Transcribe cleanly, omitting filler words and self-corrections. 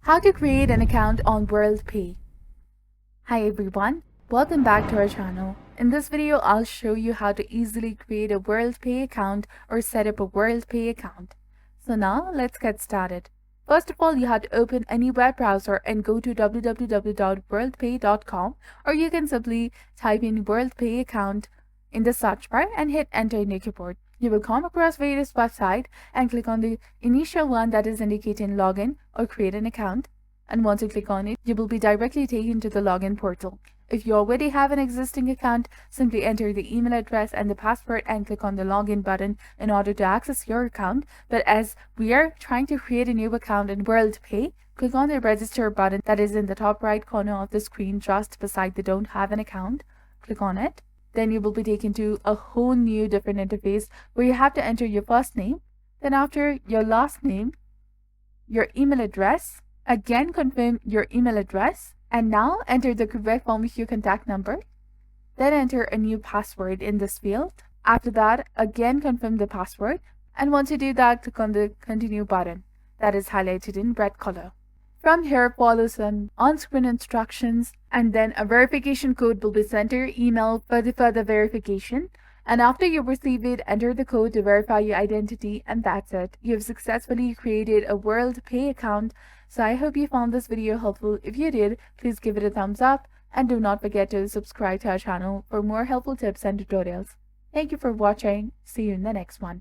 How to create an account on WorldPay. Hi everyone, welcome back to our channel. In this video, I'll show you how to easily create a WorldPay account or set up a WorldPay account. So now let's get started. First of all, you have to open any web browser and go to www.worldpay.com, or you can simply type in WorldPay account in the search bar and hit enter in your keyboard. You will come across various websites and click on the initial one that is indicating login or create an account. And once you click on it, you will be directly taken to the login portal. If you already have an existing account, simply enter the email address and the password and click on the login button in order to access your account. But as we are trying to create a new account in WorldPay, click on the register button that is in the top right corner of the screen just beside the don't have an account. Click on it. Then you will be taken to a whole new different interface where you have to enter your first name, then after your last name, your email address, again confirm your email address, and now enter the correct one with your contact number. Then enter a new password in this field. After that, again confirm the password, and once you do that, click on the continue button that is highlighted in red color. From here, follow some on-screen instructions, and then a verification code will be sent to your email for the further verification. And after you receive it, enter the code to verify your identity, and that's it. You have successfully created a WorldPay account. So I hope you found this video helpful. If you did, please give it a thumbs up, and do not forget to subscribe to our channel for more helpful tips and tutorials. Thank you for watching. See you in the next one.